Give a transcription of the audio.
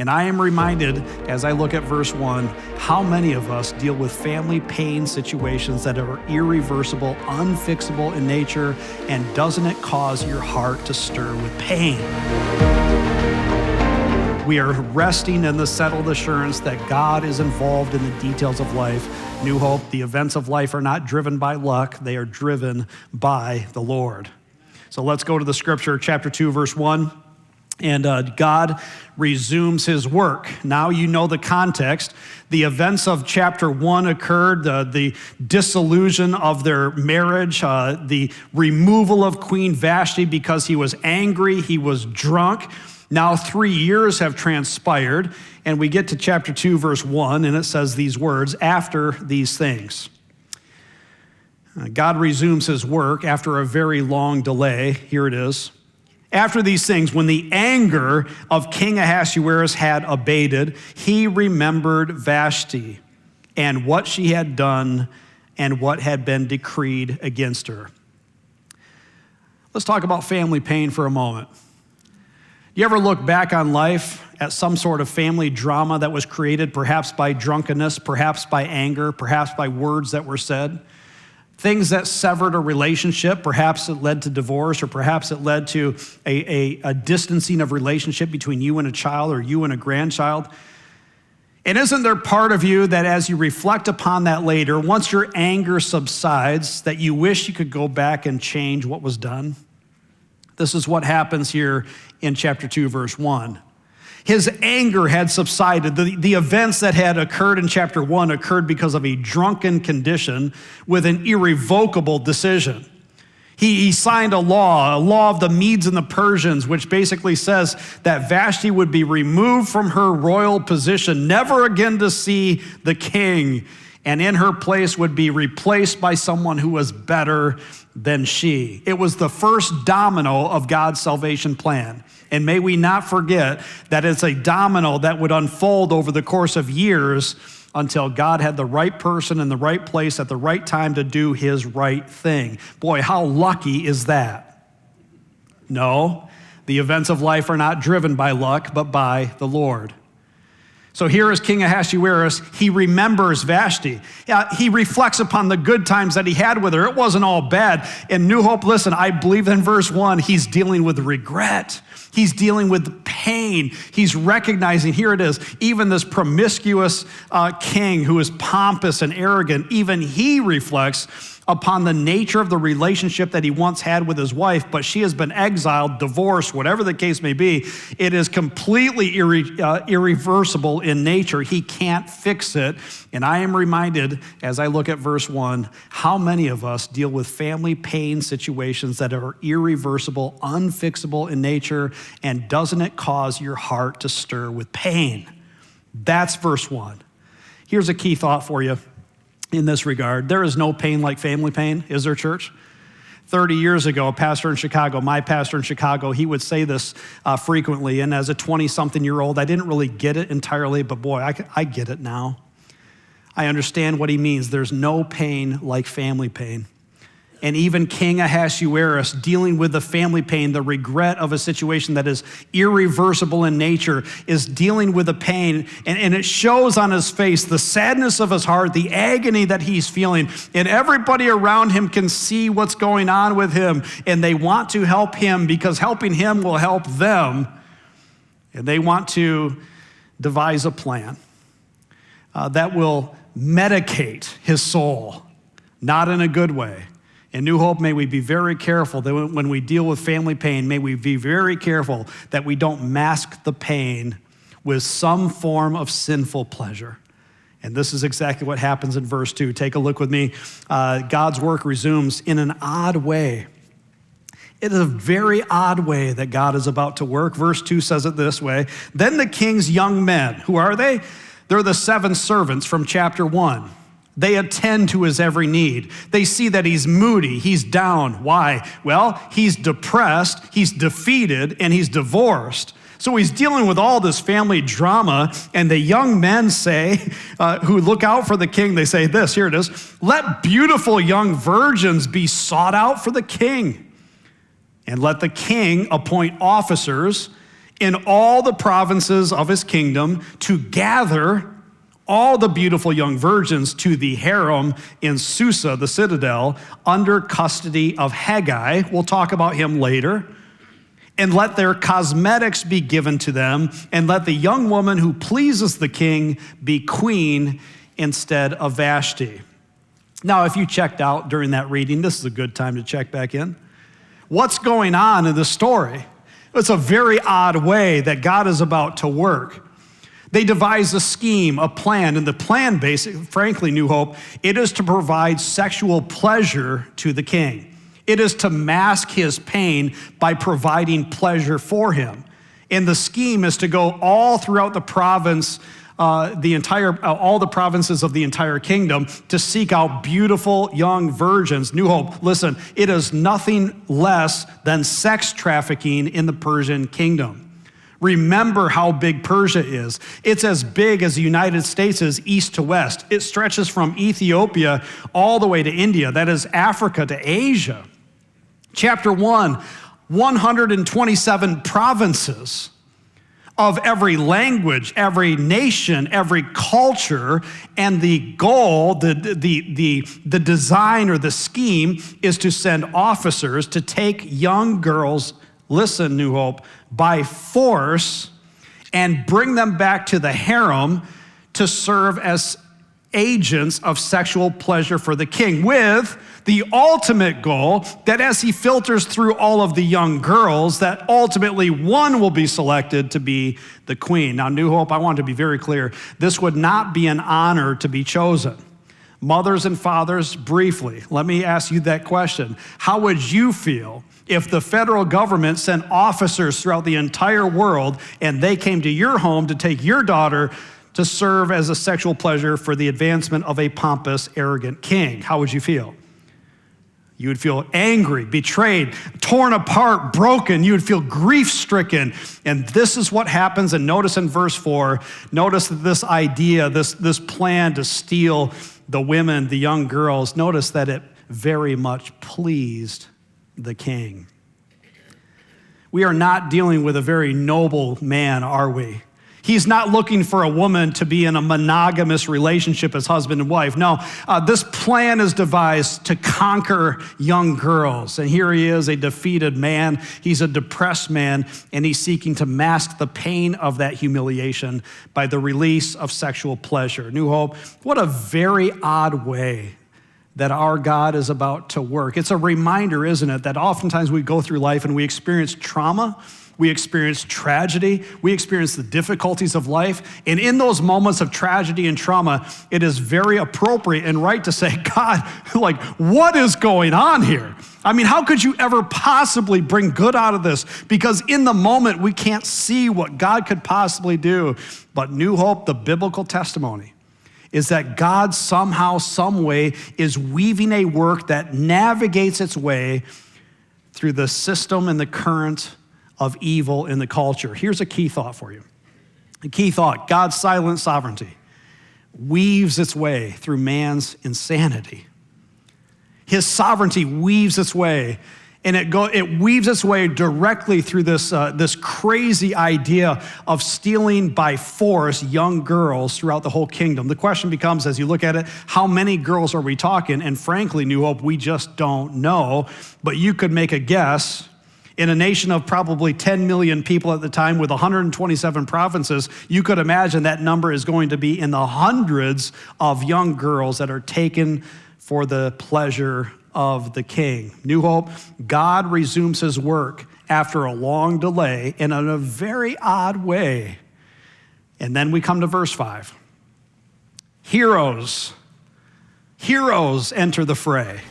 And I am reminded, as I look at verse 1, how many of us deal with family pain situations that are irreversible, unfixable in nature, and doesn't it cause your heart to stir with pain? We are resting in the settled assurance that God is involved in the details of life. New Hope, the events of life are not driven by luck, they are driven by the Lord. So let's go to the scripture, chapter 2, verse 1. And God resumes his work. Now you know the context. The events of chapter 1 occurred, the dissolution of their marriage, the removal of Queen Vashti because he was angry, he was drunk. Now 3 years have transpired, and we get to chapter 2, verse 1, and it says these words, after these things. God resumes his work after a very long delay. Here it is. After these things, when the anger of King Ahasuerus had abated, he remembered Vashti and what she had done and what had been decreed against her. Let's talk about family pain for a moment. You ever look back on life at some sort of family drama that was created perhaps by drunkenness, perhaps by anger, perhaps by words that were said? Things that severed a relationship, perhaps it led to divorce, or perhaps it led to a distancing of relationship between you and a child or you and a grandchild. And isn't there part of you that as you reflect upon that later, once your anger subsides, that you wish you could go back and change what was done? This is what happens here in chapter 2, verse 1. His anger had subsided. The events that had occurred in chapter 1 occurred because of a drunken condition with an irrevocable decision. He signed a law of the Medes and the Persians, which basically says that Vashti would be removed from her royal position, never again to see the king, and in her place would be replaced by someone who was better than she. It was the first domino of God's salvation plan. And may we not forget that it's a domino that would unfold over the course of years until God had the right person in the right place at the right time to do his right thing. Boy, how lucky is that? No, the events of life are not driven by luck, but by the Lord. So here is King Ahasuerus. He remembers Vashti. He reflects upon the good times that he had with her. It wasn't all bad. In New Hope, listen, I believe in verse 1, he's dealing with regret. He's dealing with pain. He's recognizing, here it is, even this promiscuous king who is pompous and arrogant, even he reflects upon the nature of the relationship that he once had with his wife, but she has been exiled, divorced, whatever the case may be. It is completely irreversible in nature. He can't fix it. And I am reminded, as I look at verse 1, how many of us deal with family pain situations that are irreversible, unfixable in nature, and doesn't it cause your heart to stir with pain? That's verse 1. Here's a key thought for you. In this regard, there is no pain like family pain, is there, church? 30 years ago, a pastor in Chicago, my pastor in Chicago, he would say this frequently, and as a 20-something-year-old, I didn't really get it entirely, but boy, I get it now. I understand what he means. There's no pain like family pain. And even King Ahasuerus, dealing with the family pain, the regret of a situation that is irreversible in nature, is dealing with the pain, and it shows on his face the sadness of his heart, the agony that he's feeling, and everybody around him can see what's going on with him, and they want to help him because helping him will help them, and they want to devise a plan that will medicate his soul, not in a good way. In New Hope, may we be very careful that when we deal with family pain, may we be very careful that we don't mask the pain with some form of sinful pleasure. And this is exactly what happens in verse 2. Take a look with me. God's work resumes in an odd way. It is a very odd way that God is about to work. Verse 2 says it this way. Then the king's young men, who are they? They're the 7 servants from chapter 1. They attend to his every need. They see that he's moody, he's down. Why? Well, he's depressed, he's defeated, and he's divorced. So he's dealing with all this family drama, and the young men say, who look out for the king, they say this, here it is, let beautiful young virgins be sought out for the king, and let the king appoint officers in all the provinces of his kingdom to gather all the beautiful young virgins to the harem in Susa, the citadel, under custody of Haggai. We'll talk about him later. And let their cosmetics be given to them, and let the young woman who pleases the king be queen instead of Vashti. Now, if you checked out during that reading, this is a good time to check back in. What's going on in the story? It's a very odd way that God is about to work. They devise a scheme, a plan, and the plan, basically, frankly, New Hope, it is to provide sexual pleasure to the king. It is to mask his pain by providing pleasure for him. And the scheme is to go all throughout the province, all the provinces of the entire kingdom to seek out beautiful young virgins. New Hope, listen, it is nothing less than sex trafficking in the Persian kingdom. Remember how big Persia is. It's as big as the United States is east to west. It stretches from Ethiopia all the way to India. That is Africa to Asia. Chapter 1, 127 provinces of every language, every nation, every culture, and the goal, the design or the scheme is to send officers to take young girls, listen, New Hope, by force and bring them back to the harem to serve as agents of sexual pleasure for the king, with the ultimate goal that as he filters through all of the young girls, that ultimately one will be selected to be the queen. Now, New Hope, I want to be very clear. This would not be an honor to be chosen. Mothers and fathers, briefly, let me ask you that question. How would you feel if the federal government sent officers throughout the entire world and they came to your home to take your daughter to serve as a sexual pleasure for the advancement of a pompous, arrogant king? How would you feel? You would feel angry, betrayed, torn apart, broken. You would feel grief-stricken. And this is what happens. And notice in verse 4, notice that this idea, this plan to steal the women, the young girls, notice that it very much pleased the king. We are not dealing with a very noble man, are we? He's not looking for a woman to be in a monogamous relationship as husband and wife. No, this plan is devised to conquer young girls. And here he is, a defeated man. He's a depressed man, and he's seeking to mask the pain of that humiliation by the release of sexual pleasure. New Hope, what a very odd way that our God is about to work. It's a reminder, isn't it, that oftentimes we go through life and we experience trauma, we experience tragedy, we experience the difficulties of life, and in those moments of tragedy and trauma, it is very appropriate and right to say, God, like, what is going on here? I mean, how could you ever possibly bring good out of this? Because in the moment, we can't see what God could possibly do. But New Hope, the biblical testimony, is that God somehow, some way, is weaving a work that navigates its way through the system and the current of evil in the culture. Here's a key thought for you. A key thought: God's silent sovereignty weaves its way through man's insanity. His sovereignty weaves its way, and it weaves its way directly through this crazy idea of stealing by force young girls throughout the whole kingdom. The question becomes, as you look at it, how many girls are we talking? And frankly, New Hope, we just don't know, but you could make a guess. In a nation of probably 10 million people at the time with 127 provinces, you could imagine that number is going to be in the hundreds of young girls that are taken for the pleasure of the king. New Hope, God resumes his work after a long delay and in a very odd way. And then we come to verse 5. Heroes enter the fray.